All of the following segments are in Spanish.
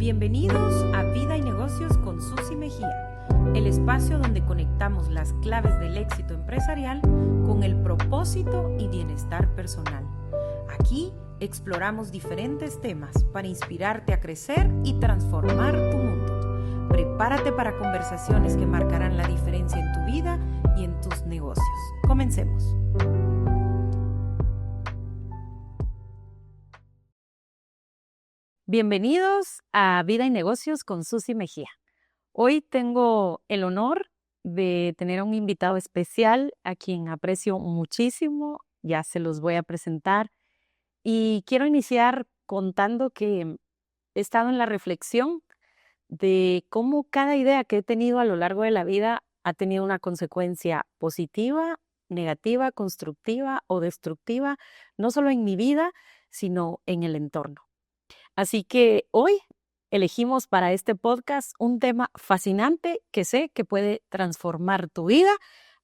Bienvenidos a Vida y Negocios con Susi Mejía, el espacio donde conectamos las claves del éxito empresarial con el propósito y bienestar personal. Aquí exploramos diferentes temas para inspirarte a crecer y transformar tu mundo. Prepárate para conversaciones que marcarán la diferencia en tu vida y en tus negocios. Comencemos. Bienvenidos a Vida y Negocios con Susi Mejía. Hoy tengo el honor de tener a un invitado especial a quien aprecio muchísimo. Ya se los voy a presentar. Y quiero iniciar contando que he estado en la reflexión de cómo cada idea que he tenido a lo largo de la vida ha tenido una consecuencia positiva, negativa, constructiva o destructiva, no solo en mi vida, sino en el entorno. Así que hoy elegimos para este podcast un tema fascinante que sé que puede transformar tu vida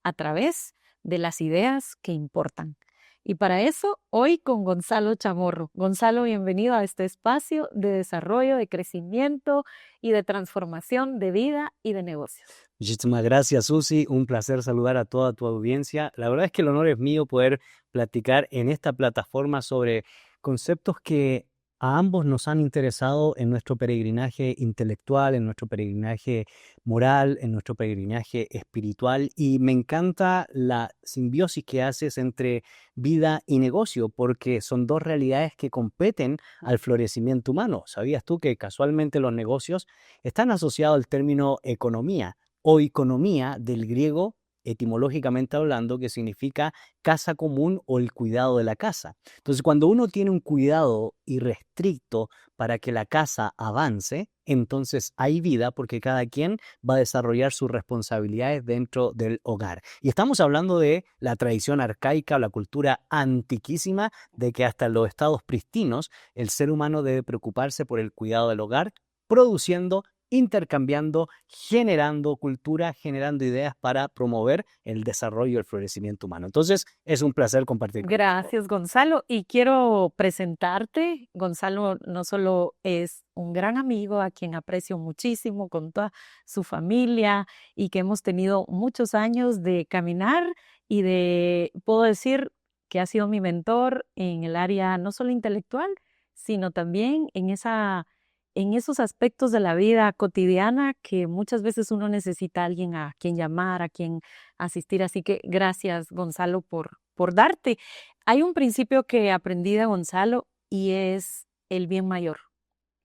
a través de las ideas que importan. Y para eso, hoy con Gonzalo Chamorro. Gonzalo, bienvenido a este espacio de desarrollo, de crecimiento y de transformación de vida y de negocios. Muchísimas gracias, Susi. Un placer saludar a toda tu audiencia. La verdad es que el honor es mío poder platicar en esta plataforma sobre conceptos que a ambos nos han interesado en nuestro peregrinaje intelectual, en nuestro peregrinaje moral, en nuestro peregrinaje espiritual. Y me encanta la simbiosis que haces entre vida y negocio, porque son dos realidades que competen al florecimiento humano. ¿Sabías tú que casualmente los negocios están asociados al término economía o economía del griego, etimológicamente hablando, que significa casa común o el cuidado de la casa? Entonces, cuando uno tiene un cuidado irrestricto para que la casa avance, entonces hay vida porque cada quien va a desarrollar sus responsabilidades dentro del hogar. Y estamos hablando de la tradición arcaica o la cultura antiquísima de que hasta en los estados pristinos el ser humano debe preocuparse por el cuidado del hogar, produciendo, intercambiando, generando cultura, generando ideas para promover el desarrollo y el florecimiento humano. Entonces, es un placer compartir contigo. Gracias, Gonzalo. Y quiero presentarte. Gonzalo no solo es un gran amigo a quien aprecio muchísimo con toda su familia y que hemos tenido muchos años de caminar y puedo decir que ha sido mi mentor en el área no solo intelectual, sino también en esos aspectos de la vida cotidiana que muchas veces uno necesita a alguien a quien llamar, a quien asistir. Así que gracias, Gonzalo, por darte. Hay un principio que aprendí de Gonzalo y es el bien mayor.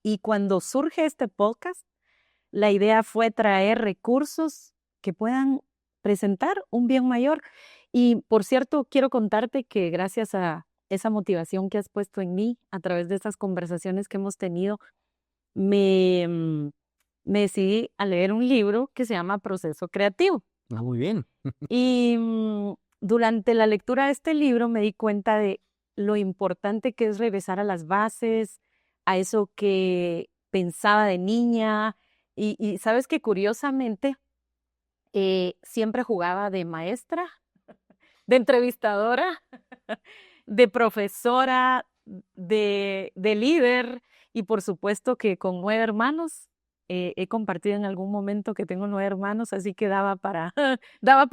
Y cuando surge este podcast, la idea fue traer recursos que puedan presentar un bien mayor. Y por cierto, quiero contarte que gracias a esa motivación que has puesto en mí a través de estas conversaciones que hemos tenido, me decidí a leer un libro que se llama Proceso Creativo. Muy bien. Y durante la lectura de este libro me di cuenta de lo importante que es regresar a las bases, a eso que pensaba de niña. Y sabes que curiosamente siempre jugaba de maestra, de entrevistadora, de profesora, de líder. Y por supuesto que con 9 hermanos, he compartido en algún momento que tengo 9 hermanos, así que daba para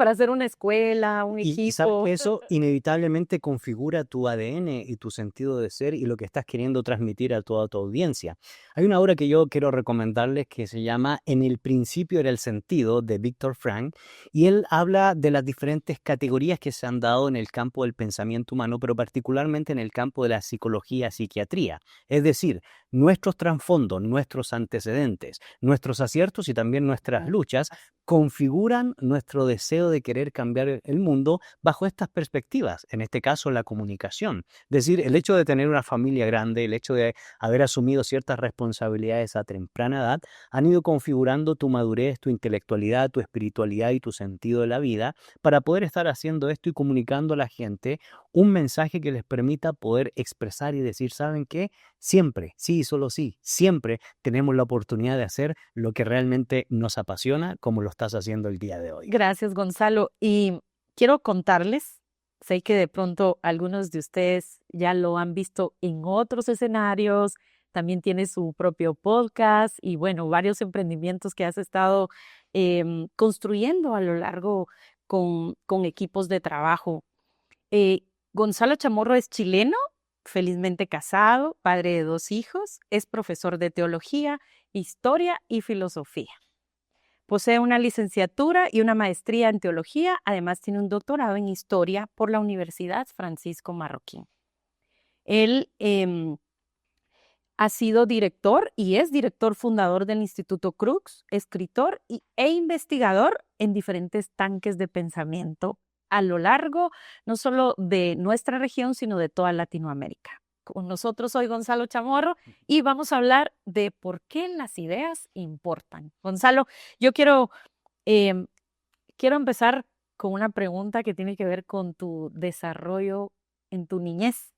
hacer una escuela, un Y sabes equipo. que eso inevitablemente configura tu ADN y tu sentido de ser y lo que estás queriendo transmitir a toda tu audiencia. Hay una obra que yo quiero recomendarles que se llama En el principio era el sentido, de Viktor Frankl, y él habla de las diferentes categorías que se han dado en el campo del pensamiento humano, pero particularmente en el campo de la psicología, psiquiatría. Es decir, nuestros trasfondos, nuestros antecedentes, nuestros aciertos y también nuestras luchas configuran nuestro deseo de querer cambiar el mundo bajo estas perspectivas, en este caso la comunicación. Es decir, el hecho de tener una familia grande, el hecho de haber asumido ciertas responsabilidades a temprana edad, han ido configurando tu madurez, tu intelectualidad, tu espiritualidad y tu sentido de la vida para poder estar haciendo esto y comunicando a la gente un mensaje que les permita poder expresar y decir, ¿saben qué? Siempre, sí, solo sí, siempre tenemos la oportunidad de hacer lo que realmente nos apasiona, como lo estás haciendo el día de hoy. Gracias, Gonzalo. Y quiero contarles, sé que de pronto algunos de ustedes ya lo han visto en otros escenarios, también tienes su propio podcast y bueno, varios emprendimientos que has estado construyendo a lo largo con equipos de trabajo. Eh, Gonzalo Chamorro es chileno, felizmente casado, padre de 2 hijos, es profesor de teología, historia y filosofía. Posee una licenciatura y una maestría en teología, además tiene un doctorado en historia por la Universidad Francisco Marroquín. Él ha sido director y es director fundador del Instituto Crux, escritor e investigador en diferentes tanques de pensamiento a lo largo no solo de nuestra región, sino de toda Latinoamérica. Con nosotros hoy Gonzalo Chamorro y vamos a hablar de por qué las ideas importan. Gonzalo, yo em, quiero empezar con una pregunta que tiene que ver con tu desarrollo en tu niñez.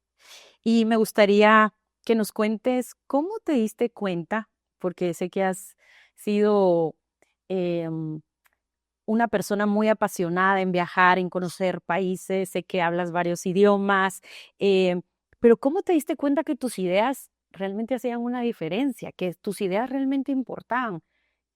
Y me gustaría que nos cuentes cómo te diste cuenta, porque sé que has sido em, una persona muy apasionada en viajar, en conocer países, sé que hablas varios idiomas, pero ¿cómo te diste cuenta que tus ideas realmente hacían una diferencia, que tus ideas realmente importaban?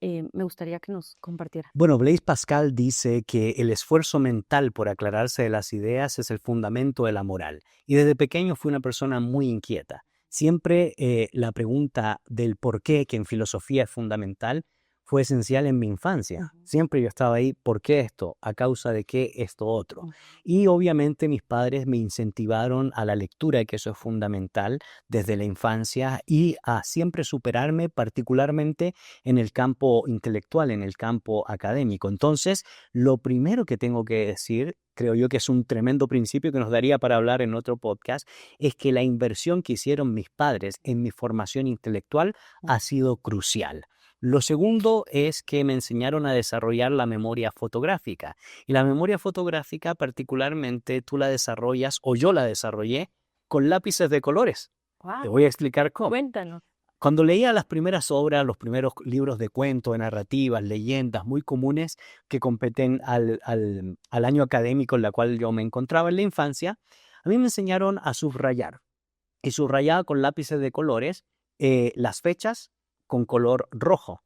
Me gustaría que nos compartieras. Bueno, Blaise Pascal dice que el esfuerzo mental por aclararse de las ideas es el fundamento de la moral. Y desde pequeño fui una persona muy inquieta. Siempre la pregunta del por qué, que en filosofía es fundamental, fue esencial en mi infancia. Siempre yo estaba ahí, ¿por qué esto? ¿A causa de qué esto otro? Y obviamente mis padres me incentivaron a la lectura, que eso es fundamental desde la infancia, y a siempre superarme, particularmente en el campo intelectual, en el campo académico. Entonces, lo primero que tengo que decir, creo yo que es un tremendo principio que nos daría para hablar en otro podcast, es que la inversión que hicieron mis padres en mi formación intelectual ha sido crucial. Lo segundo es que me enseñaron a desarrollar la memoria fotográfica. Y la memoria fotográfica particularmente tú la desarrollas, o yo la desarrollé, con lápices de colores. Te voy a explicar cómo. Cuéntanos. Cuando leía las primeras obras, los primeros libros de cuento, de narrativas, leyendas muy comunes que competen al año académico en el cual yo me encontraba en la infancia, a mí me enseñaron a subrayar. Y subrayaba con lápices de colores las fechas con color rojo,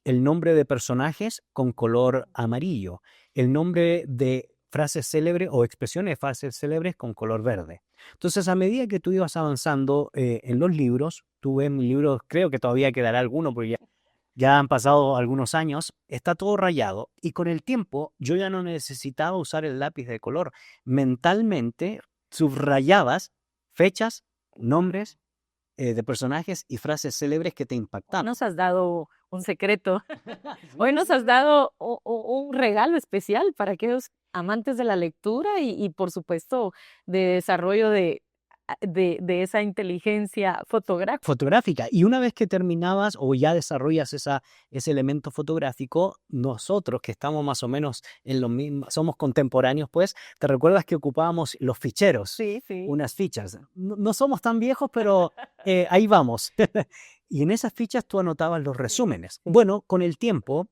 el nombre de personajes con color amarillo, el nombre de frases célebres o expresiones de frases célebres con color verde. Entonces, a medida que tú ibas avanzando en los libros, tú ves mis libros, creo que todavía quedará alguno porque ya han pasado algunos años, está todo rayado y con el tiempo yo ya no necesitaba usar el lápiz de color. Mentalmente subrayabas fechas, nombres de personajes y frases célebres que te impactaban. Nos has dado un secreto. Hoy nos has dado un regalo especial para aquellos amantes de la lectura y por supuesto, de desarrollo de esa inteligencia fotográfica. Fotográfica. Y una vez que terminabas o ya desarrollas ese elemento fotográfico, nosotros que estamos más o menos en lo mismo, somos contemporáneos, pues, ¿te recuerdas que ocupábamos los ficheros? Sí, sí. Unas fichas. No somos tan viejos, pero ahí vamos. Y en esas fichas tú anotabas los resúmenes. Bueno, con el tiempo,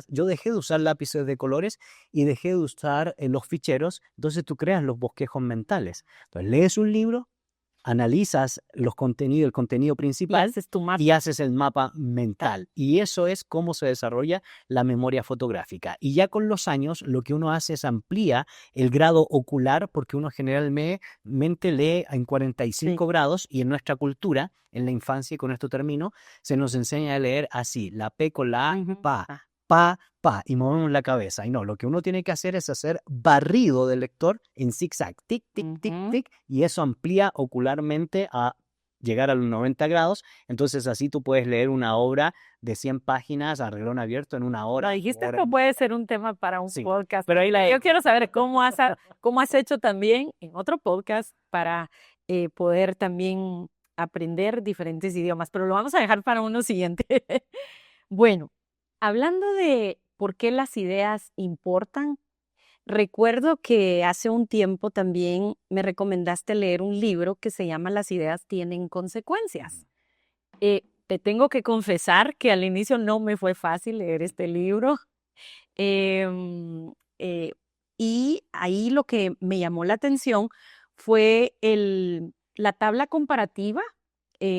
yo dejé de usar lápices de colores y dejé de usar los ficheros, entonces tú creas los bosquejos mentales. Entonces lees un libro, analizas el contenido principal Haces tu mapa. y haces el mapa mental. Y eso es cómo se desarrolla la memoria fotográfica. Y ya con los años lo que uno hace es amplía el grado ocular porque uno generalmente lee en 45 grados y en nuestra cultura, en la infancia, y con esto termino, se nos enseña a leer así, la P con la A, pa, y movemos la cabeza. Y no, lo que uno tiene que hacer es hacer barrido del lector en zigzag, tic, tic, tic, tic, y eso amplía ocularmente a llegar a los 90 grados. Entonces así tú puedes leer una obra de 100 páginas a renglón abierto en una hora. No, dijiste que puede ser un tema para un Sí, podcast. pero ahí Yo quiero saber cómo has hecho también en otro podcast para poder también aprender diferentes idiomas, pero lo vamos a dejar para uno siguiente. Bueno, hablando de por qué las ideas importan, recuerdo que hace un tiempo también me recomendaste leer un libro que se llama Las ideas tienen consecuencias. Te tengo que confesar que al inicio no me fue fácil leer este libro. Em, eh, y ahí lo que me llamó la atención fue la tabla comparativa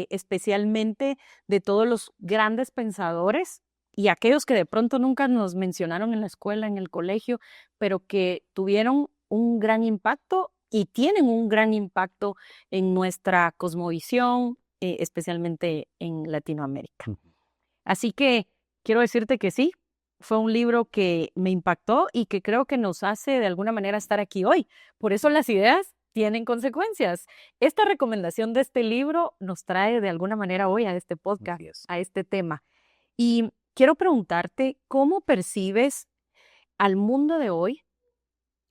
especialmente de todos los grandes pensadores y aquellos que de pronto nunca nos mencionaron en la escuela, en el colegio, pero que tuvieron un gran impacto y tienen un gran impacto en nuestra cosmovisión, especialmente en Latinoamérica. Así que quiero decirte que sí, fue un libro que me impactó y que creo que nos hace de alguna manera estar aquí hoy. Por eso las ideas tienen consecuencias. Esta recomendación de este libro nos trae de alguna manera hoy a este podcast, a este tema. Y quiero preguntarte, ¿cómo percibes al mundo de hoy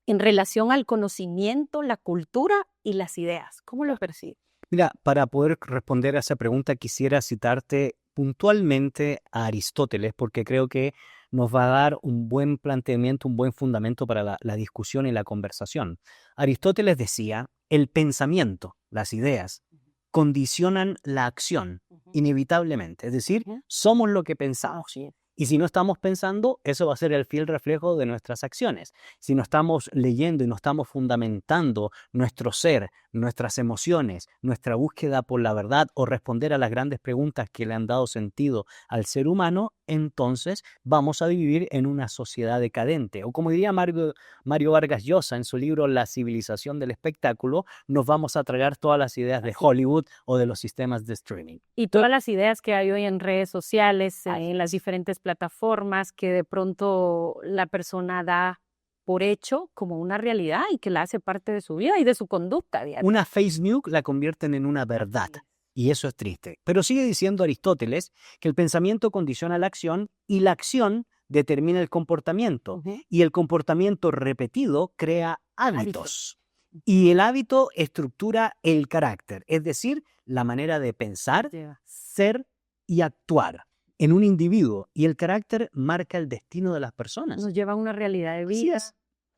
en relación al conocimiento, la cultura y las ideas? ¿Cómo lo percibes? Mira, para poder responder a esa pregunta quisiera citarte puntualmente a Aristóteles, porque creo que nos va a dar un buen planteamiento, un buen fundamento para la discusión y la conversación. Aristóteles decía, el pensamiento, las ideas, condicionan la acción inevitablemente. Es decir, somos lo que pensamos. Y si no estamos pensando, eso va a ser el fiel reflejo de nuestras acciones. Si no estamos leyendo y no estamos fundamentando nuestro ser, nuestras emociones, nuestra búsqueda por la verdad o responder a las grandes preguntas que le han dado sentido al ser humano, entonces vamos a vivir en una sociedad decadente. O como diría Mario Vargas Llosa en su libro La civilización del espectáculo, nos vamos a tragar todas las ideas de Hollywood o de los sistemas de streaming. Y todas las ideas que hay hoy en redes sociales, en las diferentes plataformas, que de pronto la persona da por hecho como una realidad y que la hace parte de su vida y de su conducta diaria. Una fake news la convierten en una verdad. Y eso es triste. Pero sigue diciendo Aristóteles que el pensamiento condiciona la acción y la acción determina el comportamiento. Y el comportamiento repetido crea hábitos. Y el hábito estructura el carácter, es decir, la manera de pensar, ser y actuar en un individuo. Y el carácter marca el destino de las personas. Nos lleva a una realidad de vida.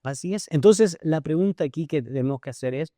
Así es. Entonces, la pregunta aquí que tenemos que hacer es,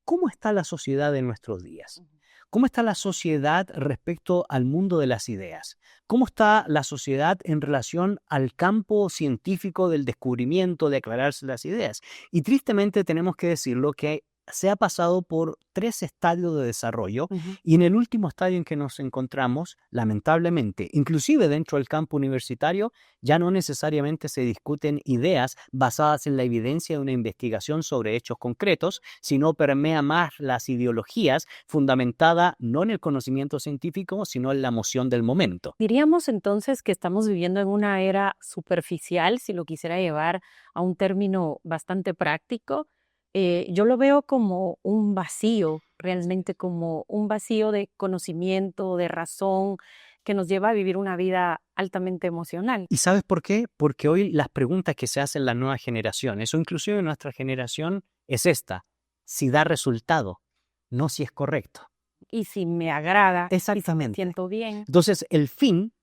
¿cómo está la sociedad de nuestros días? ¿Cómo está la sociedad respecto al mundo de las ideas? ¿Cómo está la sociedad en relación al campo científico del descubrimiento, de aclararse las ideas? Y tristemente tenemos que decirlo que se ha pasado por 3 estadios de desarrollo y en el último estadio en que nos encontramos, lamentablemente, inclusive dentro del campo universitario, ya no necesariamente se discuten ideas basadas en la evidencia de una investigación sobre hechos concretos, sino permea más las ideologías fundamentada no en el conocimiento científico, sino en la emoción del momento. Diríamos entonces que estamos viviendo en una era superficial, si lo quisiera llevar a un término bastante práctico. Yo lo veo como un vacío, realmente como un vacío de conocimiento, de razón, que nos lleva a vivir una vida altamente emocional. ¿Y sabes por qué? Porque hoy las preguntas que se hacen las nuevas generaciones, o inclusive nuestra generación, es esta: si da resultado, no si es correcto. Y si me agrada, Exactamente. si me siento bien. Entonces, el fin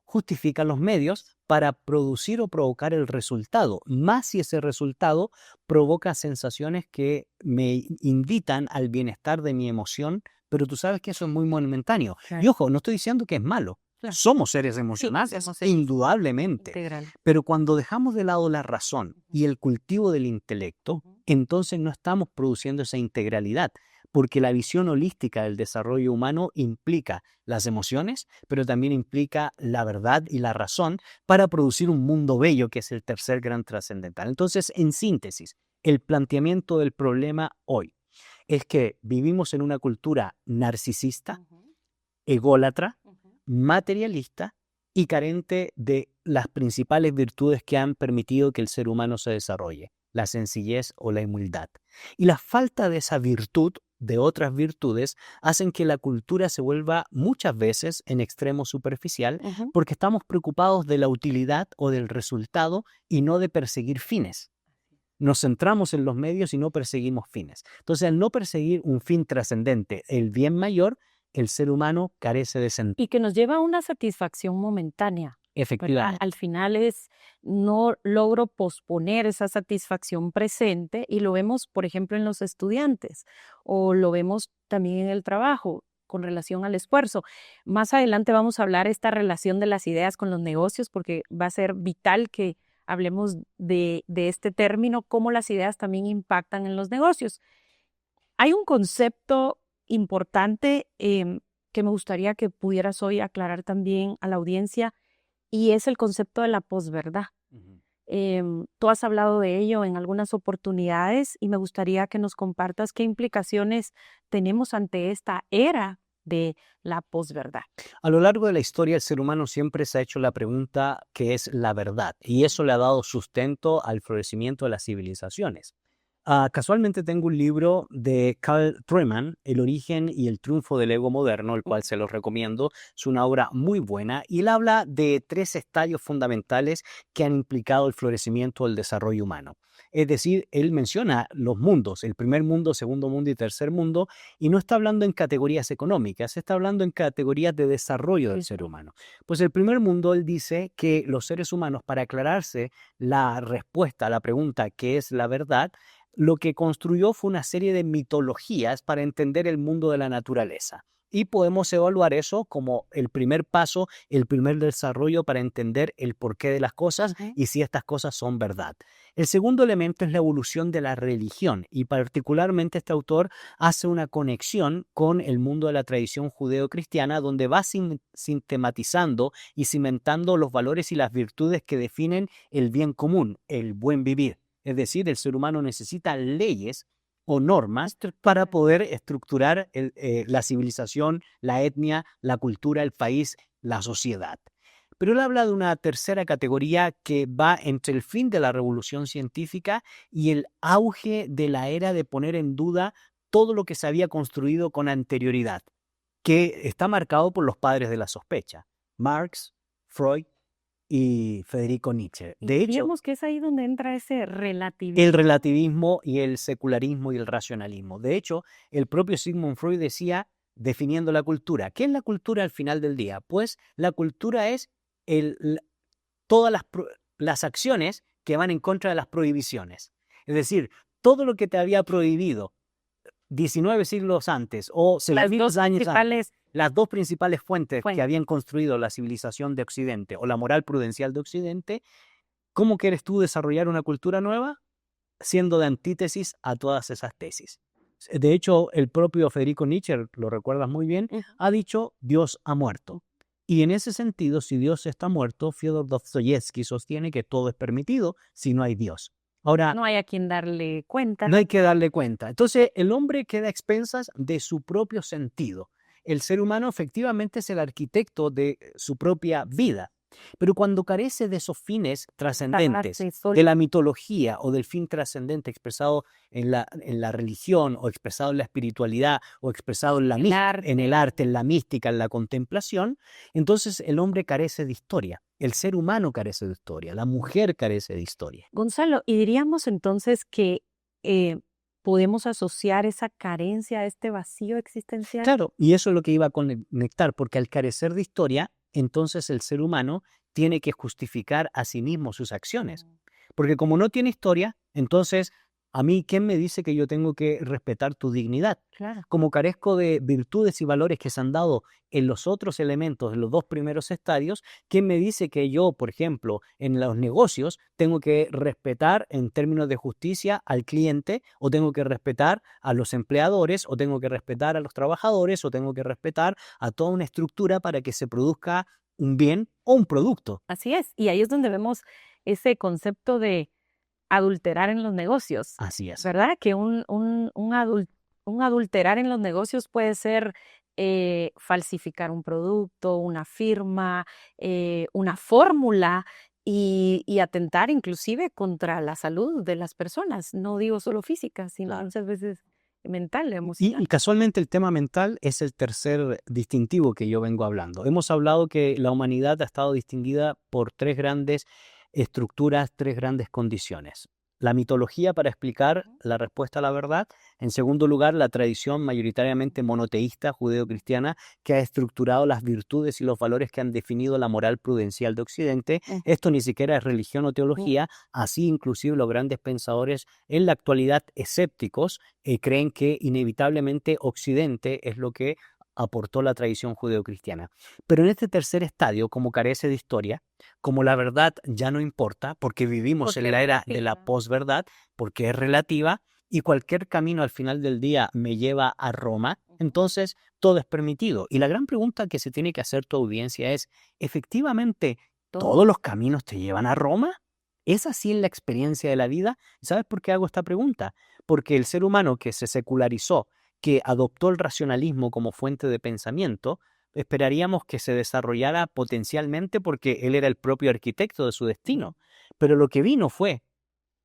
justifica los medios para producir o provocar el resultado, más si ese resultado provoca sensaciones que me invitan al bienestar de mi emoción, pero tú sabes que eso es muy momentáneo. Claro. Y ojo, no estoy diciendo que es malo. Claro. Somos seres emocionales, indudablemente. Integral. Pero cuando dejamos de lado la razón y el cultivo del intelecto, entonces no estamos produciendo esa integralidad, porque la visión holística del desarrollo humano implica las emociones, pero también implica la verdad y la razón para producir un mundo bello, que es el tercer gran trascendental. Entonces, en síntesis, el planteamiento del problema hoy es que vivimos en una cultura narcisista, ególatra, materialista y carente de las principales virtudes que han permitido que el ser humano se desarrolle: la sencillez o la humildad. Y la falta de esa virtud, de otras virtudes, hacen que la cultura se vuelva muchas veces en extremo superficial, porque estamos preocupados de la utilidad o del resultado y no de perseguir fines. Nos centramos en los medios y no perseguimos fines. Entonces, al no perseguir un fin trascendente, el bien mayor, el ser humano carece de sentido. Y que nos lleva a una satisfacción momentánea. Efectivamente. Al final no logro posponer esa satisfacción presente y lo vemos, por ejemplo, en los estudiantes o lo vemos también en el trabajo con relación al esfuerzo. Más adelante vamos a hablar esta relación de las ideas con los negocios porque va a ser vital que hablemos de este término, cómo las ideas también impactan en los negocios. Hay un concepto importante que me gustaría que pudieras hoy aclarar también a la audiencia, y es el concepto de la posverdad. Ujú. Tú has hablado de ello en algunas oportunidades y me gustaría que nos compartas qué implicaciones tenemos ante esta era de la posverdad. A lo largo de la historia, el ser humano siempre se ha hecho la pregunta qué es la verdad, y eso le ha dado sustento al florecimiento de las civilizaciones. Casualmente tengo un libro de Carl Trueman, El origen y el triunfo del ego moderno, el cual se los recomiendo. Es una obra muy buena y él habla de 3 estadios fundamentales que han implicado el florecimiento del desarrollo humano. Es decir, él menciona los mundos, el primer mundo, segundo mundo y tercer mundo, y no está hablando en categorías económicas, está hablando en categorías de desarrollo del ser humano. Pues el primer mundo, él dice que los seres humanos, para aclararse la respuesta a la pregunta ¿qué es la verdad?, lo que construyó fue una serie de mitologías para entender el mundo de la naturaleza. Y podemos evaluar eso como el primer paso, el primer desarrollo para entender el porqué de las cosas Ujú. y si estas cosas son verdad. El segundo elemento es la evolución de la religión y particularmente este autor hace una conexión con el mundo de la tradición judeo-cristiana donde va sistematizando y cimentando los valores y las virtudes que definen el bien común, el buen vivir. Es decir, el ser humano necesita leyes o normas para poder estructurar la civilización, la etnia, la cultura, el país, la sociedad. Pero él habla de una tercera categoría que va entre el fin de la revolución científica y el auge de la era de poner en duda todo lo que se había construido con anterioridad, que está marcado por los padres de la sospecha, Marx, Freud y Federico Nietzsche. Y De hecho, diríamos que es ahí donde entra ese relativismo. el relativismo y el secularismo y el racionalismo. De hecho, el propio Sigmund Freud decía, definiendo la cultura, ¿qué es la cultura al final del día? Pues la cultura es todas las acciones que van en contra de las prohibiciones. Es decir, todo lo que te había prohibido 19 siglos antes o Las 6.000 dos años antes, principales las dos principales fuentes que fuentes. habían construido la civilización de Occidente o la moral prudencial de Occidente, ¿cómo quieres tú desarrollar una cultura nueva? Siendo de antítesis a todas esas tesis. De hecho, el propio Federico Nietzsche, lo recuerdas muy bien, Ujú. ha dicho Dios ha muerto. Y en ese sentido, si Dios está muerto, Fyodor Dostoyevsky sostiene que todo es permitido si no hay Dios. Ahora, No hay a quien darle cuenta. no hay que darle cuenta. Entonces, el hombre queda a expensas de su propio sentido. El ser humano efectivamente es el arquitecto de su propia vida. Pero cuando carece de esos fines trascendentes, Base de sólida. la mitología o del fin trascendente expresado en la religión o expresado en la espiritualidad o expresado en El arte. en el arte, en la mística, en la contemplación, entonces el hombre carece de historia. El ser humano carece de historia. La mujer carece de historia. Gonzalo, y diríamos entonces que eh, podemos asociar esa carencia a este vacío existencial. Claro, y eso es lo que iba a conectar, porque al carecer de historia, entonces el ser humano tiene que justificar a sí mismo sus acciones. Porque como no tiene historia, entonces a mí, ¿quién me dice que yo tengo que respetar tu dignidad? Claro. Como carezco de virtudes y valores que se han dado en los otros elementos, en los dos primeros estadios, ¿quién me dice que yo, por ejemplo, en los negocios, tengo que respetar en términos de justicia al cliente, o tengo que respetar a los empleadores, o tengo que respetar a los trabajadores, o tengo que respetar a toda una estructura para que se produzca un bien o un producto? Así es. Y ahí es donde vemos ese concepto de adulterar en los negocios, Así es. ¿verdad? Que un adulterar en los negocios puede ser falsificar un producto, una firma, una fórmula y atentar inclusive contra la salud de las personas. No digo solo física, sino Claro. muchas veces mental, Y emocional. casualmente el tema mental es el tercer distintivo que yo vengo hablando. Hemos hablado que la humanidad ha estado distinguida por 3 grandes estructuras, 3 grandes condiciones. La mitología para explicar la respuesta a la verdad. En segundo lugar, la tradición mayoritariamente monoteísta judeo-cristiana que ha estructurado las virtudes y los valores que han definido la moral prudencial de Occidente. Esto ni siquiera es religión o teología. Así, inclusive, los grandes pensadores en la actualidad escépticos creen que inevitablemente Occidente es lo que aportó la tradición judeocristiana. Pero en este tercer estadio, como carece de historia, como la verdad ya no importa, porque vivimos en la era de la posverdad, porque es relativa, y cualquier camino al final del día me lleva a Roma, entonces todo es permitido. Y la gran pregunta que se tiene que hacer tu audiencia es, ¿efectivamente todos los caminos te llevan a Roma? ¿Es así la experiencia de la vida? ¿Sabes por qué hago esta pregunta? Porque el ser humano que se secularizó, que adoptó el racionalismo como fuente de pensamiento, esperaríamos que se desarrollara potencialmente porque él era el propio arquitecto de su destino. Pero lo que vino fue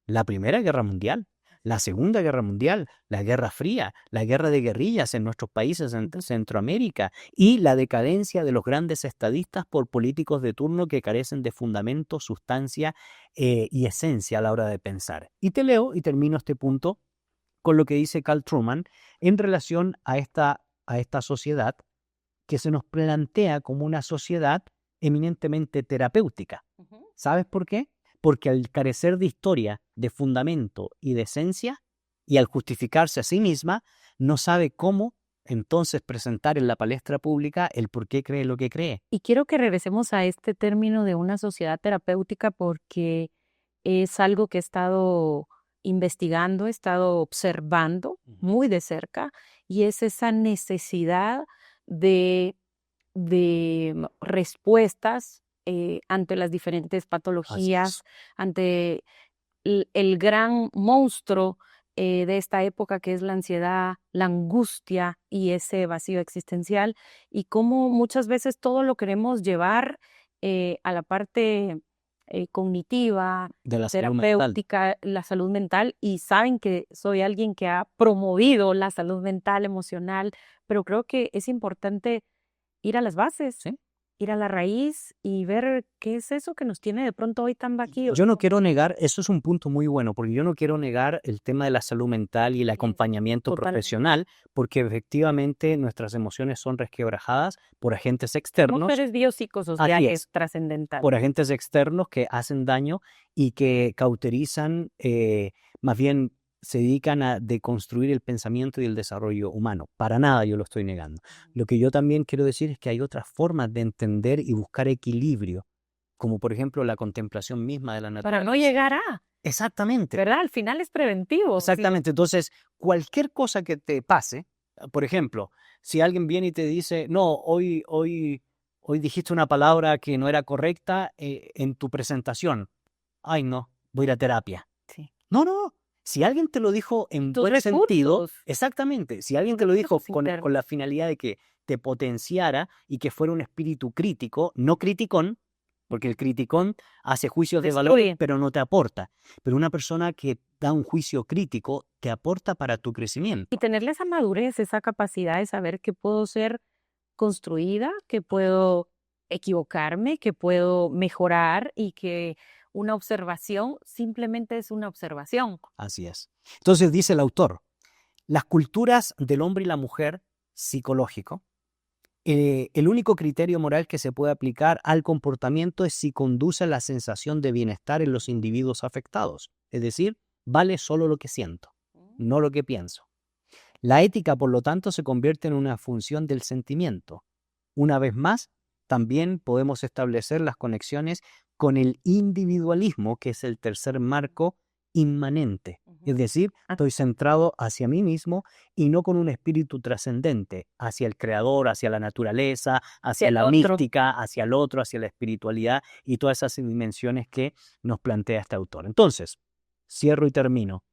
la Primera Guerra Mundial, la Segunda Guerra Mundial, la Guerra Fría, la guerra de guerrillas en nuestros países en Centroamérica y la decadencia de los grandes estadistas por políticos de turno que carecen de fundamento, sustancia y esencia a la hora de pensar. Y te leo y termino este punto con lo que dice Carl Truman en relación a esta sociedad que se nos plantea como una sociedad eminentemente terapéutica. ¿Sabes por qué? Porque al carecer de historia, de fundamento y de esencia, y al justificarse a sí misma, no sabe cómo entonces presentar en la palestra pública el por qué cree lo que cree. Y quiero que regresemos a este término de una sociedad terapéutica porque es algo que he estado investigando, he estado observando muy de cerca, y es esa necesidad de respuestas ante las diferentes patologías, ante el gran monstruo de esta época, que es la ansiedad, la angustia y ese vacío existencial, y cómo muchas veces todo lo queremos llevar a la parte cognitiva, De la salud mental. terapéutica, la salud mental, y saben que soy alguien que ha promovido la salud mental, emocional, pero creo que es importante ir a las bases, ¿Sí? ir a la raíz y ver qué es eso que nos tiene de pronto hoy tan vacíos. Yo no quiero negar, eso es un punto muy bueno, porque yo no quiero negar el tema de la salud mental y el acompañamiento Totalmente. profesional, porque efectivamente nuestras emociones son resquebrajadas por agentes Somos externos. seres Así biopsicosociales es, trascendentales. por agentes externos que hacen daño y que cauterizan, más bien se dedican a deconstruir el pensamiento y el desarrollo humano. Para nada yo lo estoy negando. Lo que yo también quiero decir es que hay otras formas de entender y buscar equilibrio, como por ejemplo la contemplación misma de la Para naturaleza. no llegar a, Exactamente. ¿verdad? Al final es preventivo. Sí. Exactamente. Entonces, cualquier cosa que te pase, por ejemplo, si alguien viene y te dice, no, hoy dijiste una palabra que no era correcta en tu presentación. Ay, no, voy a ir a terapia. Sí. No. Si alguien te lo dijo en Tus buen sentido, recursos. exactamente. Si alguien te lo dijo Recursos con internos. la finalidad de que te potenciara y que fuera un espíritu crítico, no criticón, porque el criticón hace juicios de valor, Destruye. pero no te aporta. Pero una persona que da un juicio crítico te aporta para tu crecimiento. Y tenerle esa madurez, esa capacidad de saber que puedo ser construida, que puedo equivocarme, que puedo mejorar, y que una observación simplemente es una observación. Así es. Entonces dice el autor, las culturas del hombre y la mujer psicológico, el único criterio moral que se puede aplicar al comportamiento es si conduce a la sensación de bienestar en los individuos afectados. Es decir, vale solo lo que siento, no lo que pienso. La ética, por lo tanto, se convierte en una función del sentimiento. Una vez más, también podemos establecer las conexiones con el individualismo, que es el tercer marco inmanente. Es decir, estoy centrado hacia mí mismo y no con un espíritu trascendente, hacia el creador, hacia la naturaleza, hacia el la otro. mística, hacia el otro, hacia la espiritualidad y todas esas dimensiones que nos plantea este autor. Entonces, cierro y termino.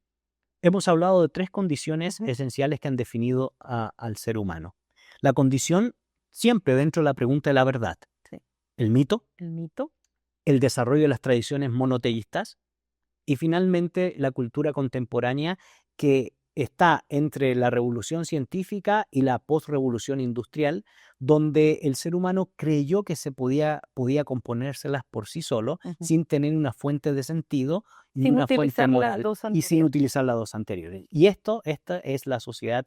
Hemos hablado de tres condiciones esenciales que han definido al ser humano. La condición siempre dentro de la pregunta de la verdad. Sí. El mito, El mito, el desarrollo de las tradiciones monoteístas y finalmente la cultura contemporánea, que está entre la revolución científica y la postrevolución industrial, donde el ser humano creyó que se podía componérselas por sí solo, sin tener una fuente de sentido y sin una fuente utilizar las moral, dos y sin anteriores. utilizar las dos anteriores. Y esta es la sociedad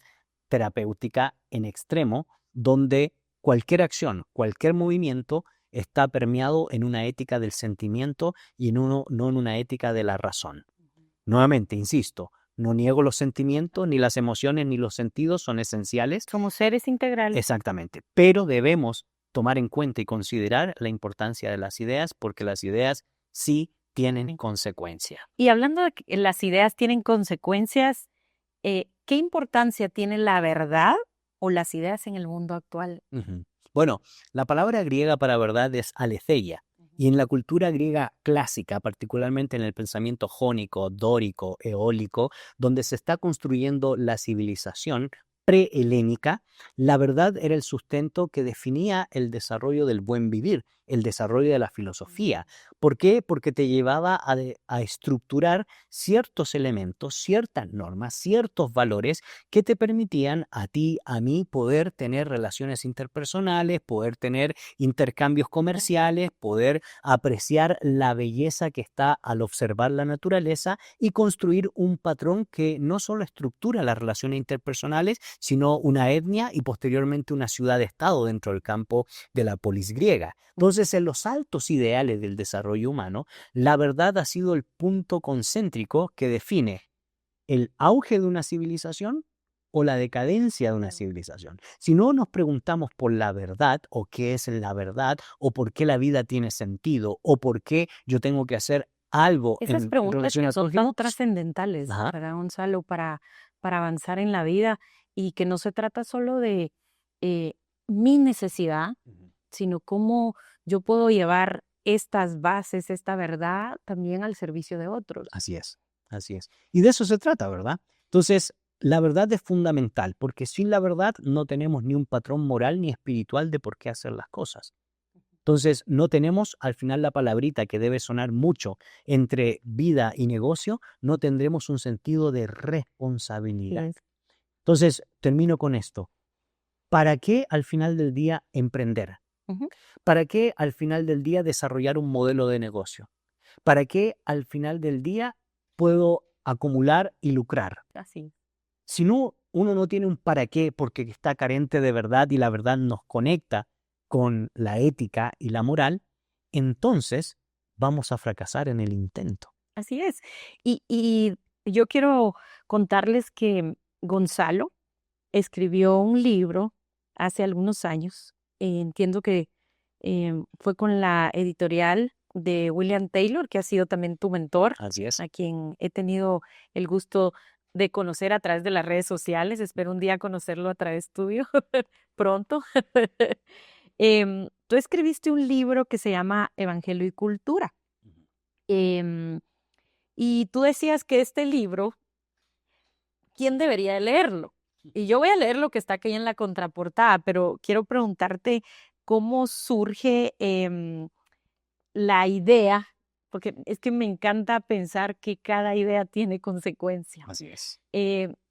terapéutica en extremo, donde cualquier acción, cualquier movimiento está permeado en una ética del sentimiento y no en una ética de la razón. Nuevamente, insisto, no niego los sentimientos, ni las emociones, ni los sentidos son esenciales. Somos seres integrales. Exactamente, pero debemos tomar en cuenta y considerar la importancia de las ideas, porque las ideas sí tienen consecuencias. Y hablando de que las ideas tienen consecuencias, ¿qué importancia tiene la verdad o las ideas en el mundo actual? Ujú. Bueno, la palabra griega para verdad es aletheia. Y en la cultura griega clásica, particularmente en el pensamiento jónico, dórico, eólico, donde se está construyendo la civilización prehelénica, la verdad era el sustento que definía el desarrollo del buen vivir, el desarrollo de la filosofía. ¿Por qué? Porque te llevaba a estructurar ciertos elementos, ciertas normas, ciertos valores que te permitían a ti, a mí, poder tener relaciones interpersonales, poder tener intercambios comerciales, poder apreciar la belleza que está al observar la naturaleza y construir un patrón que no solo estructura las relaciones interpersonales, sino una etnia y posteriormente una ciudad-estado dentro del campo de la polis griega. Entonces, en los altos ideales del desarrollo humano, la verdad ha sido el punto concéntrico que define el auge de una civilización o la decadencia de una civilización. Si no nos preguntamos por la verdad o qué es la verdad o por qué la vida tiene sentido o por qué yo tengo que hacer algo Esas en preguntas relación que al son tan prójimo. trascendentales, Ajá. ¿verdad, Gonzalo? Para avanzar en la vida y que no se trata solo de eh, mi necesidad, Ujú. sino cómo yo puedo llevar estas bases, esta verdad también al servicio de otros. Así es, así es. Y de eso se trata, ¿verdad? Entonces, la verdad es fundamental, porque sin la verdad no tenemos ni un patrón moral ni espiritual de por qué hacer las cosas. Entonces, no tenemos al final la palabrita que debe sonar mucho entre vida y negocio, no tendremos un sentido de Así responsabilidad. es. Entonces, termino con esto. ¿Para qué al final del día emprender? Ujú. ¿Para qué al final del día desarrollar un modelo de negocio? ¿Para qué al final del día puedo acumular y lucrar? Así. Si no, uno no tiene un para qué porque está carente de verdad y la verdad nos conecta con la ética y la moral, entonces vamos a fracasar en el intento. Así es. Y yo quiero contarles que Gonzalo escribió un libro hace algunos años. Entiendo que fue con la editorial de William Taylor, que ha sido también tu mentor, Así es. a quien he tenido el gusto de conocer a través de las redes sociales. Espero un día conocerlo a través tuyo pronto. Tú escribiste un libro que se llama Evangelio y Cultura. Em, y tú decías que este libro, ¿quién debería de leerlo? Y yo voy a leer lo que está aquí en la contraportada, pero quiero preguntarte cómo surge la idea, porque es que me encanta pensar que cada idea tiene consecuencia. Así es.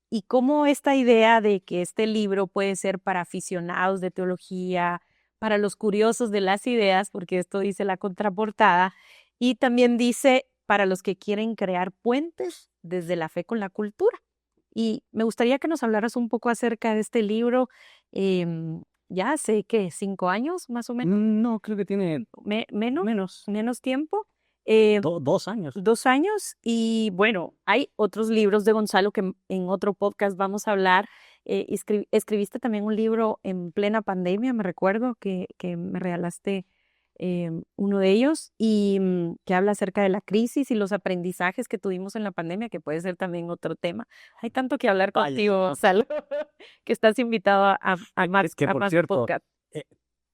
Y cómo esta idea de que este libro puede ser para aficionados de teología, para los curiosos de las ideas, porque esto dice la contraportada, y también dice para los que quieren crear puentes desde la fe con la cultura. Y me gustaría que nos hablaras un poco acerca de este libro. Ya hace, ¿qué? ¿5 años más o menos? No, creo que tiene Menos, menos. menos tiempo. Eh, 2 años. 2 años. Y bueno, hay otros libros de Gonzalo que en otro podcast vamos a hablar. Escribiste también un libro en plena pandemia, me recuerdo que me regalaste uno de ellos y que habla acerca de la crisis y los aprendizajes que tuvimos en la pandemia, que puede ser también otro tema. Hay tanto que hablar Vaya. contigo, Gonzalo, que estás invitado a más, Es que, a por más cierto, podcasts. eh,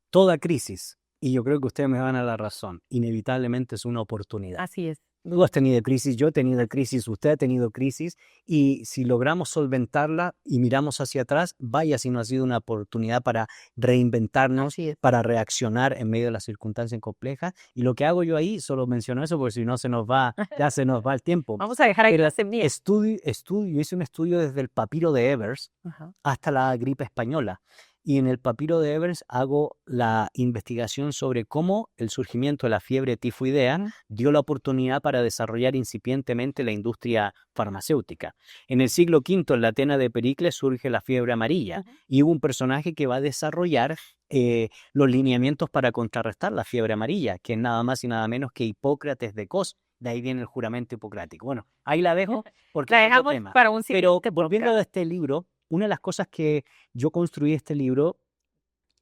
toda crisis, y yo creo que ustedes me van a la razón, inevitablemente es una oportunidad. Así es. Tú has tenido crisis, yo he tenido crisis, usted ha tenido crisis, y si logramos solventarla y miramos hacia atrás, vaya si no ha sido una oportunidad para reinventarnos, Así es. para reaccionar en medio de las circunstancias complejas. Y lo que hago yo ahí, solo menciono eso porque si no se nos va, ya se nos va el tiempo. Vamos a dejar ahí Pero la semilla. hice un estudio desde el papiro de Evers Ajá. hasta la gripe española. Y en el papiro de Evers hago la investigación sobre cómo el surgimiento de la fiebre tifoidea Ujú. dio la oportunidad para desarrollar incipientemente la industria farmacéutica. En el siglo V, en la Atena de Pericles, surge la fiebre amarilla Ujú. y hubo un personaje que va a desarrollar los lineamientos para contrarrestar la fiebre amarilla, que es nada más y nada menos que Hipócrates de Cos. De ahí viene el juramento hipocrático. Bueno, ahí la dejo porque La es otro dejamos tema. para un Pero siguiente volviendo podcast. a este libro, una de las cosas que yo construí este libro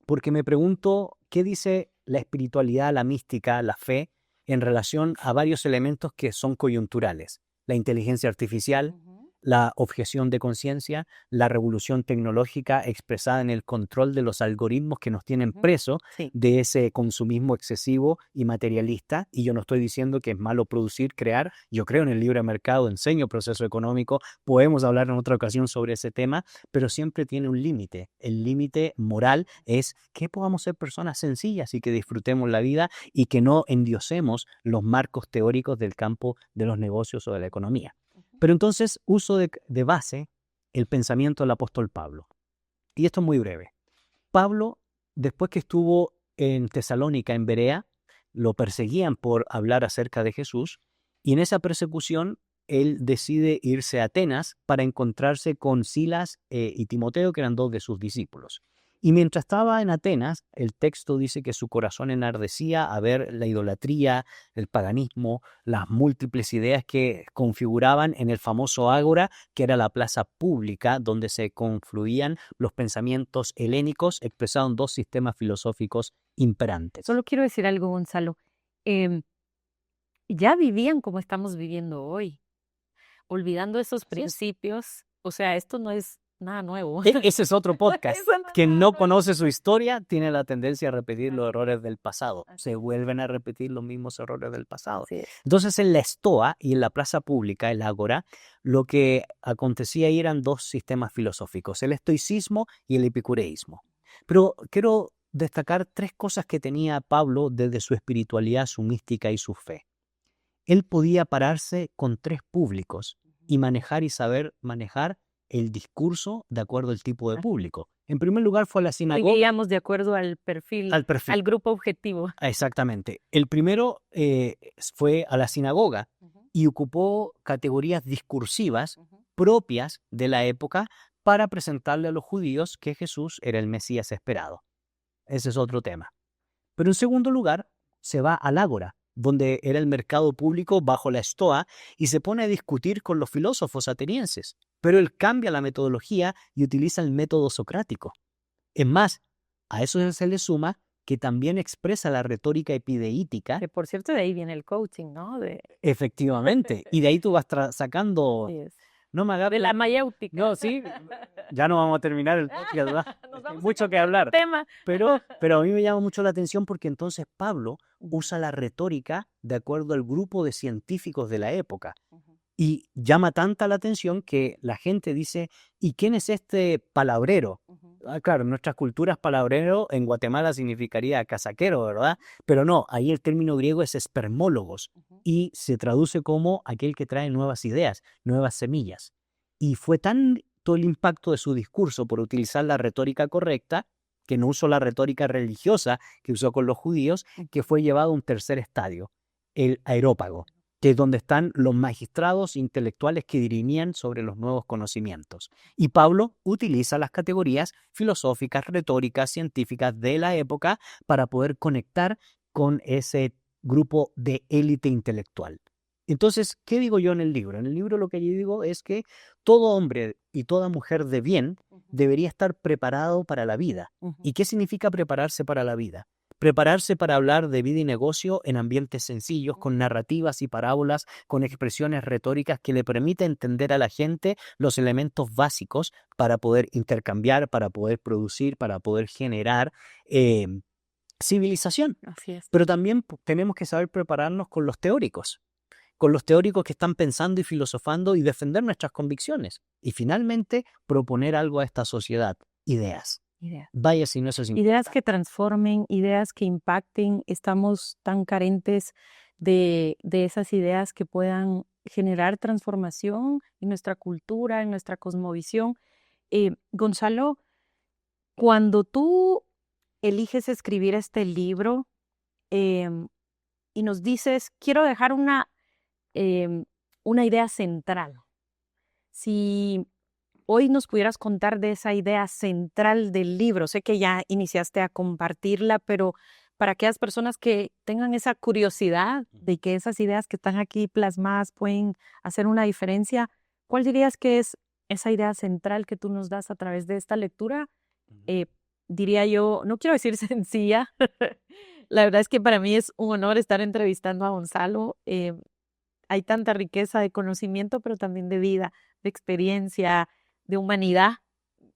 porque me pregunto qué dice la espiritualidad, la mística, la fe en relación a varios elementos que son coyunturales. La inteligencia artificial, Ujú. la objeción de conciencia, la revolución tecnológica expresada en el control de los algoritmos que nos tienen presos Sí. de ese consumismo excesivo y materialista. Y yo no estoy diciendo que es malo producir, crear. Yo creo en el libre mercado, enseño proceso económico, podemos hablar en otra ocasión sobre ese tema, pero siempre tiene un límite. El límite moral es que podamos ser personas sencillas y que disfrutemos la vida y que no endiosemos los marcos teóricos del campo de los negocios o de la economía. Pero entonces uso de base el pensamiento del apóstol Pablo. Y esto es muy breve. Pablo, después que estuvo en Tesalónica, en Berea, lo perseguían por hablar acerca de Jesús, y en esa persecución él decide irse a Atenas para encontrarse con Silas y Timoteo, que eran dos de sus discípulos. Y mientras estaba en Atenas, el texto dice que su corazón enardecía a ver la idolatría, el paganismo, las múltiples ideas que configuraban en el famoso ágora, que era la plaza pública donde se confluían los pensamientos helénicos expresados en dos sistemas filosóficos imperantes. Solo quiero decir algo, Gonzalo. Ya vivían como estamos viviendo hoy, olvidando esos principios. O sea, esto no es nada nuevo. Ese es otro podcast. Eso no es Quien nada no nuevo. conoce su historia tiene la tendencia a repetir los Así es. errores del pasado. Así Se es. vuelven a repetir los mismos errores del pasado. Así es. Entonces, en la estoa y en la plaza pública, el ágora, lo que acontecía ahí eran dos sistemas filosóficos, el estoicismo y el epicureísmo. Pero quiero destacar tres cosas que tenía Pablo desde su espiritualidad, su mística y su fe. Él podía pararse con tres públicos y manejar y saber manejar el discurso de acuerdo al tipo de Así. público. En primer lugar fue a la Hoy sinagoga. guiamos de acuerdo al perfil, Al perfil. al grupo objetivo. Exactamente. El primero fue a la sinagoga y ocupó categorías discursivas propias de la época para presentarle a los judíos que Jesús era el Mesías esperado. Ese es otro tema. Pero en segundo lugar, se va al ágora, donde era el mercado público bajo la estoa, y se pone a discutir con los filósofos atenienses. Pero él cambia la metodología y utiliza el método socrático. Es más, a eso se le suma que también expresa la retórica epideítica. Que por cierto, de ahí viene el coaching, ¿no? Efectivamente. Y de ahí tú vas sacando... Así es. No me hagas... De la mayéutica. No, sí. Ya no vamos a terminar el podcast, ¿verdad? Nos Hay vamos a mucho que cambiar de hablar. tema. Pero a mí me llama mucho la atención porque entonces Pablo usa la retórica de acuerdo al grupo de científicos de la época. Y llama tanta la atención que la gente dice, ¿y quién es este palabrero? Claro, en nuestras culturas palabrero en Guatemala significaría casaquero, ¿verdad? Pero no, ahí el término griego es espermólogos y se traduce como aquel que trae nuevas ideas, nuevas semillas. Y fue tanto el impacto de su discurso por utilizar la retórica correcta, que no usó la retórica religiosa que usó con los judíos, que fue llevado a un tercer estadio, el aerópago, que es donde están los magistrados intelectuales que dirimían sobre los nuevos conocimientos. Y Pablo utiliza las categorías filosóficas, retóricas, científicas de la época para poder conectar con ese grupo de élite intelectual. Entonces, ¿qué digo yo en el libro? En el libro lo que yo digo es que todo hombre y toda mujer de bien debería estar preparado para la vida. ¿Y qué significa prepararse para la vida? Prepararse para hablar de vida y negocio en ambientes sencillos, con narrativas y parábolas, con expresiones retóricas que le permiten entender a la gente los elementos básicos para poder intercambiar, para poder producir, para poder generar civilización. Así es. Pero también tenemos que saber prepararnos con los teóricos que están pensando y filosofando y defender nuestras convicciones. Y finalmente, proponer algo a esta sociedad, ideas. Vaya si no eso es importante. Ideas que transformen, ideas que impacten. Estamos tan carentes de esas ideas que puedan generar transformación en nuestra cultura, en nuestra cosmovisión. Gonzalo, cuando tú eliges escribir este libro y nos dices, quiero dejar una idea central. Si hoy nos pudieras contar de esa idea central del libro, sé que ya iniciaste a compartirla, pero para aquellas personas que tengan esa curiosidad de que esas ideas que están aquí plasmadas pueden hacer una diferencia, ¿cuál dirías que es esa idea central que tú nos das a través de esta lectura? Diría yo, no quiero decir sencilla, la verdad es que para mí es un honor estar entrevistando a Gonzalo. hay tanta riqueza de conocimiento, pero también de vida, de experiencia, de humanidad,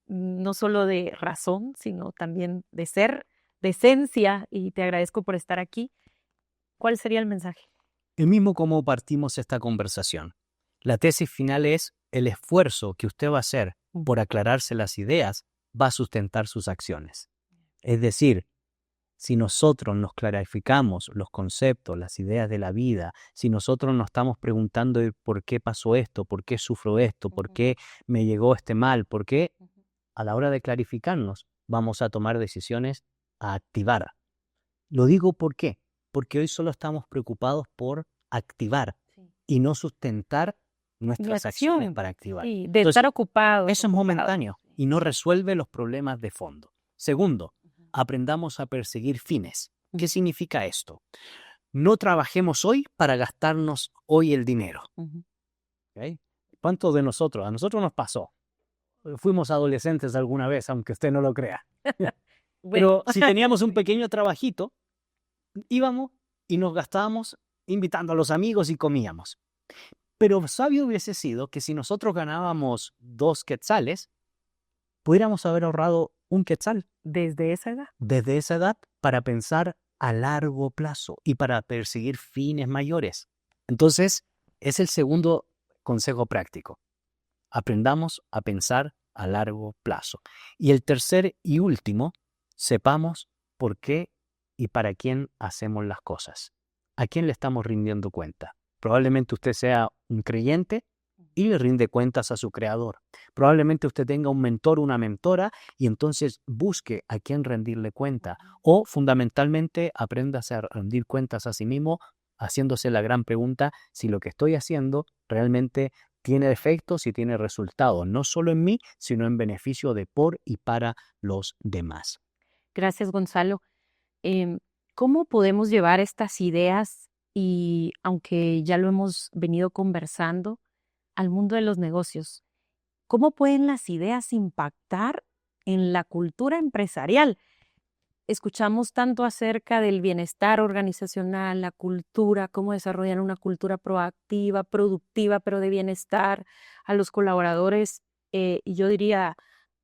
no solo de razón, sino también de ser, de esencia, y te agradezco por estar aquí. ¿Cuál sería el mensaje? El mismo como partimos esta conversación. La tesis final es: el esfuerzo que usted va a hacer por aclararse las ideas va a sustentar sus acciones. Es decir, si nosotros nos clarificamos los conceptos, las ideas de la vida, si nosotros nos estamos preguntando el por qué pasó esto, por qué sufro esto, por qué me llegó este mal, por qué, a la hora de clarificarnos, vamos a tomar decisiones a activar. Lo digo ¿por qué? Porque hoy solo estamos preocupados por activar y no sustentar nuestras acciones para activar. Sí, de Entonces, estar ocupado. eso es momentáneo y no resuelve los problemas de fondo. Segundo, aprendamos a perseguir fines. ¿Qué significa esto? No trabajemos hoy para gastarnos hoy el dinero. ¿Okay? ¿Cuántos de nosotros? A nosotros nos pasó. Fuimos adolescentes alguna vez, aunque usted no lo crea. Pero si teníamos un pequeño trabajito, íbamos y nos gastábamos invitando a los amigos y comíamos. Pero sabio hubiese sido que si nosotros ganábamos 2 quetzales, pudiéramos haber ahorrado 1 quetzal. Desde esa edad. Desde esa edad, para pensar a largo plazo y para perseguir fines mayores. Entonces, es el segundo consejo práctico. Aprendamos a pensar a largo plazo. Y el tercer y último, sepamos por qué y para quién hacemos las cosas. ¿A quién le estamos rindiendo cuenta? Probablemente usted sea un creyente y le rinde cuentas a su creador. Probablemente usted tenga un mentor o una mentora y entonces busque a quién rendirle cuenta. O fundamentalmente aprenda a rendir cuentas a sí mismo, haciéndose la gran pregunta si lo que estoy haciendo realmente tiene efectos y tiene resultados, no solo en mí, sino en beneficio de por y para los demás. Gracias, Gonzalo. ¿Cómo podemos llevar estas ideas y, aunque ya lo hemos venido conversando, al mundo de los negocios? ¿Cómo pueden las ideas impactar en la cultura empresarial? Escuchamos tanto acerca del bienestar organizacional, la cultura, cómo desarrollar una cultura proactiva, productiva, pero de bienestar a los colaboradores, y yo diría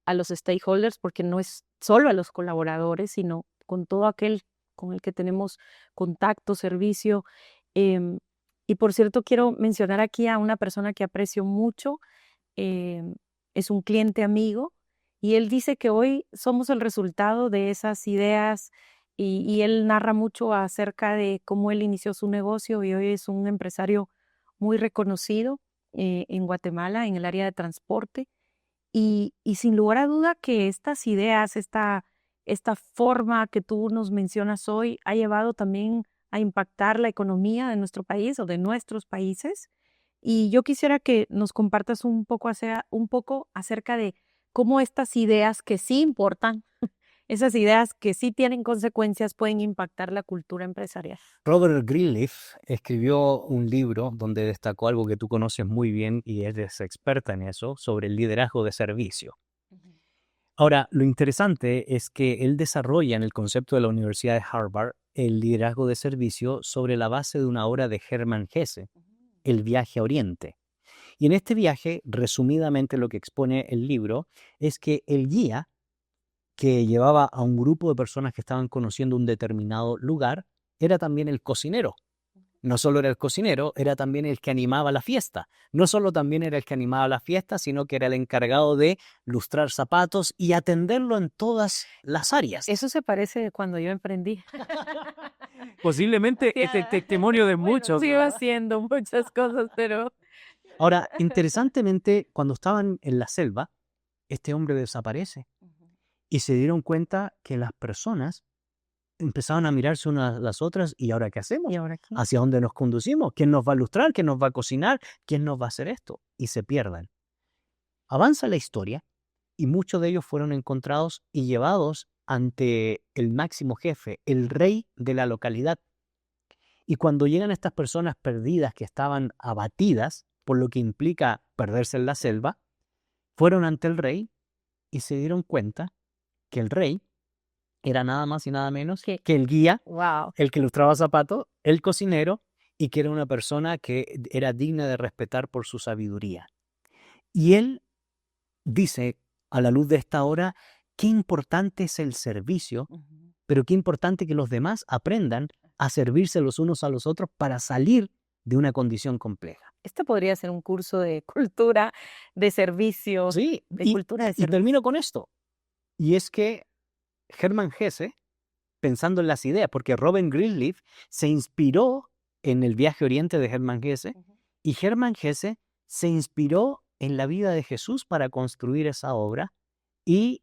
a los stakeholders, porque no es solo a los colaboradores, sino con todo aquel con el que tenemos contacto, servicio. Em, y por cierto, quiero mencionar aquí a una persona que aprecio mucho, em, es un cliente amigo, y él dice que hoy somos el resultado de esas ideas, y él narra mucho acerca de cómo él inició su negocio y hoy es un empresario muy reconocido en Guatemala, en el área de transporte. Y sin lugar a duda que estas ideas, esta forma que tú nos mencionas hoy, ha llevado también a impactar la economía de nuestro país o de nuestros países. Y yo quisiera que nos compartas un poco acerca de cómo estas ideas que sí importan, esas ideas que sí tienen consecuencias, pueden impactar la cultura empresarial. Robert Greenleaf escribió un libro donde destacó algo que tú conoces muy bien y eres experta en eso, sobre el liderazgo de servicio. Ahora, lo interesante es que él desarrolla en el concepto de la Universidad de Harvard el liderazgo de servicio sobre la base de una obra de Hermann Hesse, El viaje a Oriente. Y en este viaje, resumidamente lo que expone el libro es que el guía que llevaba a un grupo de personas que estaban conociendo un determinado lugar era también el cocinero. No solo era el cocinero, era también el que animaba la fiesta. No solo también era el que animaba la fiesta, sino que era el encargado de lustrar zapatos y atenderlo en todas las áreas. Eso se parece a cuando yo emprendí. Posiblemente es el testimonio de muchos. Sigo haciendo muchas cosas, pero... Ahora, interesantemente, cuando estaban en la selva, este hombre desaparece y se dieron cuenta que las personas empezaban a mirarse unas a las otras y ¿ahora qué hacemos? ¿Y ahora qué? ¿Hacia dónde nos conducimos? ¿Quién nos va a lustrar? ¿Quién nos va a cocinar? ¿Quién nos va a hacer esto? Y se pierden. Avanza la historia y muchos de ellos fueron encontrados y llevados ante el máximo jefe, el rey de la localidad. Y cuando llegan estas personas perdidas que estaban abatidas por lo que implica perderse en la selva, fueron ante el rey y se dieron cuenta que el rey era nada más y nada menos que el guía, Wow. el que lustraba zapatos, el cocinero y que era una persona que era digna de respetar por su sabiduría. Y él dice, a la luz de esta hora, qué importante es el servicio, pero qué importante que los demás aprendan a servirse los unos a los otros para salir de una condición compleja. Este podría ser un curso de cultura, de servicio, Sí, de cultura de y servicio. termino con esto. Y es que Hermann Hesse, pensando en las ideas, porque Robert Greenleaf se inspiró en el viaje a Oriente de Hermann Hesse, y Hermann Hesse se inspiró en la vida de Jesús para construir esa obra, y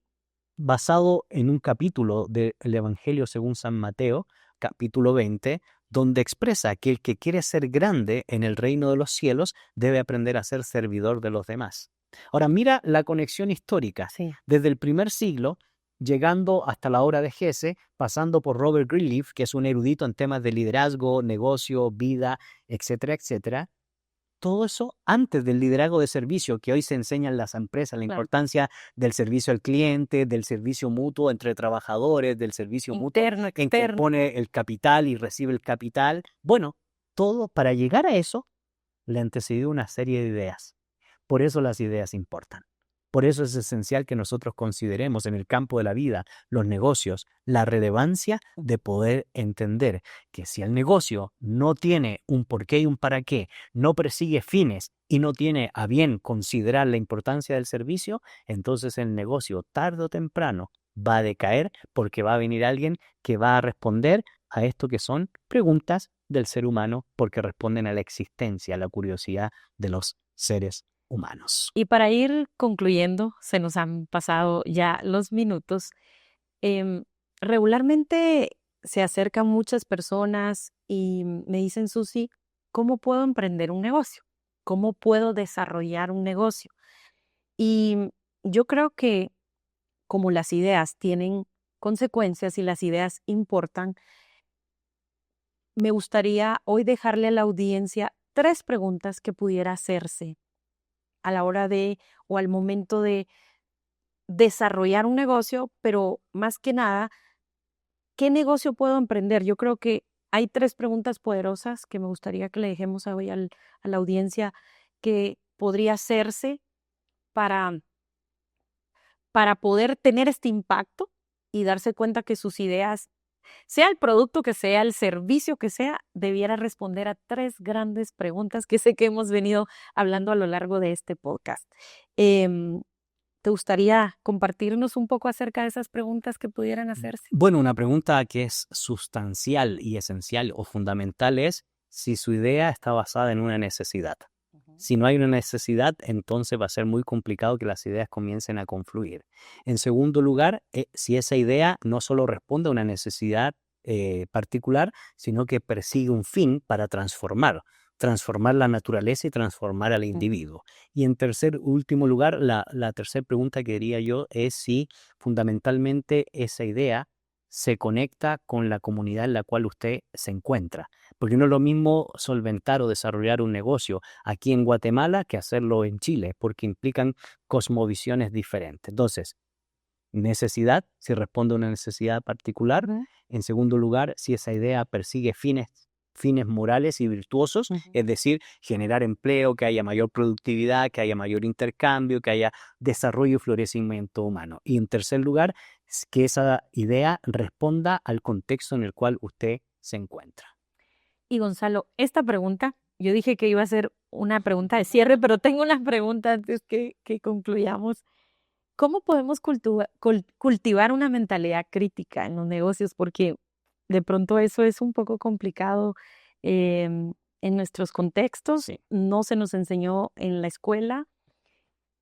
basado en un capítulo del Evangelio según San Mateo, capítulo 20, donde expresa que el que quiere ser grande en el reino de los cielos debe aprender a ser servidor de los demás. Ahora mira la conexión histórica, Sí. desde el primer siglo, llegando hasta la obra de Hesse, pasando por Robert Greenleaf, que es un erudito en temas de liderazgo, negocio, vida, etcétera, etcétera. Todo eso antes del liderazgo de servicio que hoy se enseña en las empresas, la Claro. importancia del servicio al cliente, del servicio mutuo entre trabajadores, del servicio mutuo Interno, en que externo. pone el capital y recibe el capital. Bueno, todo para llegar a eso le antecedió una serie de ideas. Por eso las ideas importan. Por eso es esencial que nosotros consideremos en el campo de la vida, los negocios, la relevancia de poder entender que si el negocio no tiene un porqué y un para qué, no persigue fines y no tiene a bien considerar la importancia del servicio, entonces el negocio tarde o temprano va a decaer porque va a venir alguien que va a responder a esto que son preguntas del ser humano porque responden a la existencia, a la curiosidad de los seres humanos. Y para ir concluyendo, se nos han pasado ya los minutos. Regularmente se acercan muchas personas y me dicen, Susi, ¿cómo puedo emprender un negocio? ¿Cómo puedo desarrollar un negocio? Y yo creo que como las ideas tienen consecuencias y las ideas importan, me gustaría hoy dejarle a la audiencia 3 preguntas que pudiera hacerse a la hora de o al momento de desarrollar un negocio, pero más que nada, ¿qué negocio puedo emprender? Yo creo que hay 3 preguntas poderosas que me gustaría que le dejemos hoy a la audiencia que podría hacerse para poder tener este impacto y darse cuenta que sus ideas, sea el producto que sea, el servicio que sea, debiera responder a 3 grandes preguntas que sé que hemos venido hablando a lo largo de este podcast. ¿Te gustaría compartirnos un poco acerca de esas preguntas que pudieran hacerse? Bueno, una pregunta que es sustancial y esencial o fundamental es si su idea está basada en una necesidad. Si no hay una necesidad, entonces va a ser muy complicado que las ideas comiencen a confluir. En segundo lugar, si esa idea no solo responde a una necesidad particular, sino que persigue un fin para transformar la naturaleza y transformar al individuo. Y en último lugar, la tercera pregunta que diría yo es si fundamentalmente esa idea se conecta con la comunidad en la cual usted se encuentra. Porque no es lo mismo solventar o desarrollar un negocio aquí en Guatemala que hacerlo en Chile, porque implican cosmovisiones diferentes. Entonces, necesidad, si responde a una necesidad particular. En segundo lugar, si esa idea persigue fines morales y virtuosos, es decir, generar empleo, que haya mayor productividad, que haya mayor intercambio, que haya desarrollo y florecimiento humano. Y en tercer lugar, que esa idea responda al contexto en el cual usted se encuentra. Y Gonzalo, esta pregunta, yo dije que iba a ser una pregunta de cierre, pero tengo una pregunta antes que concluyamos. ¿Cómo podemos cultivar una mentalidad crítica en los negocios? Porque de pronto eso es un poco complicado en nuestros contextos. Sí. No se nos enseñó en la escuela,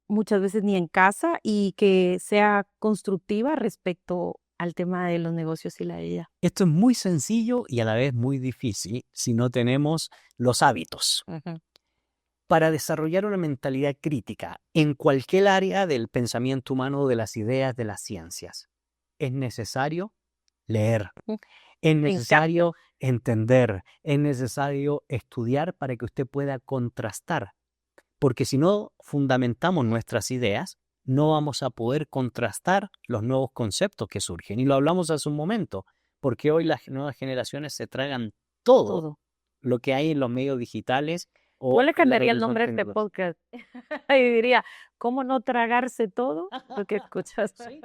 muchas veces ni en casa, y que sea constructiva respecto al tema de los negocios y la vida. Esto es muy sencillo y a la vez muy difícil si no tenemos los hábitos. Para desarrollar una mentalidad crítica en cualquier área del pensamiento humano, de las ideas, de las ciencias, es necesario leer, es necesario entender, es necesario estudiar para que usted pueda contrastar. Porque si no fundamentamos nuestras ideas, no vamos a poder contrastar los nuevos conceptos que surgen. Y lo hablamos hace un momento, porque hoy las nuevas generaciones se tragan todo lo que hay en los medios digitales Yo o le en la cambiaría el revolución nombre a este tecnológica. podcast y diría, ¿cómo no tragarse todo lo que escuchas? Sí.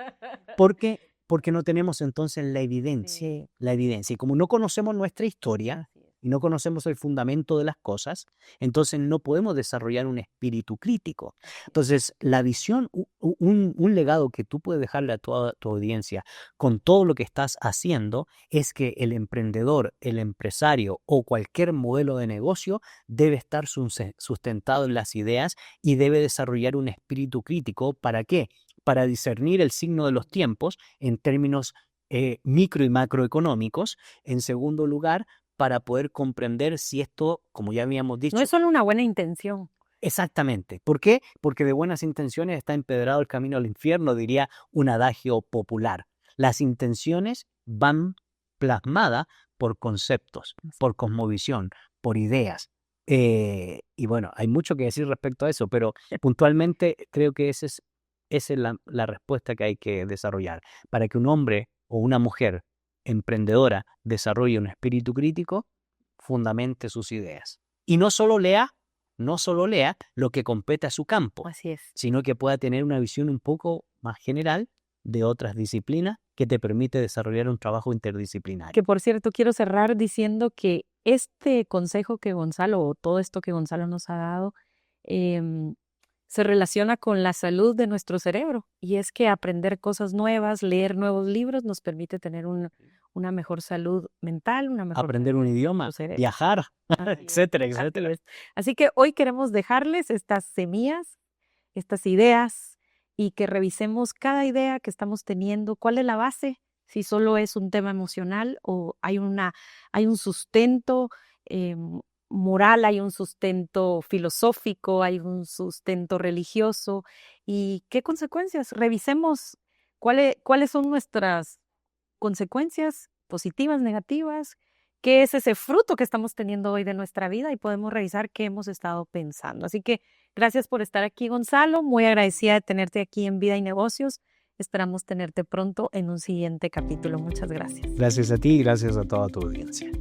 Porque no tenemos entonces la evidencia, Sí, la evidencia. Y como no conocemos nuestra historia así es. y no conocemos el fundamento de las cosas, entonces no podemos desarrollar un espíritu crítico. Así es. Entonces, la visión, un legado que tú puedes dejarle a toda tu audiencia con todo lo que estás haciendo es que el emprendedor, el empresario o cualquier modelo de negocio debe estar sustentado en las ideas y debe desarrollar un espíritu crítico. ¿Para qué? Para discernir el signo de los tiempos en términos micro y macroeconómicos. En segundo lugar, para poder comprender si esto, como ya habíamos No es dicho, solo una buena intención. exactamente. ¿Por qué? Porque de buenas intenciones está empedrado el camino al infierno, diría un adagio popular. Las intenciones van plasmadas por conceptos, por cosmovisión, por ideas. Y bueno, hay mucho que decir respecto a eso, pero puntualmente creo que esa es la respuesta que hay que desarrollar. Para que un hombre o una mujer emprendedora desarrolle un espíritu crítico, fundamente sus ideas. Y no solo lea lo que compete a su campo, Así es. sino que pueda tener una visión un poco más general de otras disciplinas que te permite desarrollar un trabajo interdisciplinario. Que por cierto, quiero cerrar diciendo que este consejo que Gonzalo, o todo esto que Gonzalo nos ha dado, se relaciona con la salud de nuestro cerebro. Y es que aprender cosas nuevas, leer nuevos libros, nos permite tener una mejor salud mental, una mejor Aprender un salud de idioma, nuestro cerebro. viajar, Así es, etcétera, así etcétera. es. Así que hoy queremos dejarles estas semillas, estas ideas, y que revisemos cada idea que estamos teniendo, cuál es la base, si solo es un tema emocional o hay un sustento moral, hay un sustento filosófico, hay un sustento religioso, y qué consecuencias. Revisemos cuáles son nuestras consecuencias positivas, negativas, qué es ese fruto que estamos teniendo hoy de nuestra vida, y podemos revisar qué hemos estado pensando. Así que gracias por estar aquí, Gonzalo. Muy agradecida de tenerte aquí en Vida y Negocios. Esperamos tenerte pronto en un siguiente capítulo. Muchas gracias. Gracias a ti y gracias a toda tu audiencia.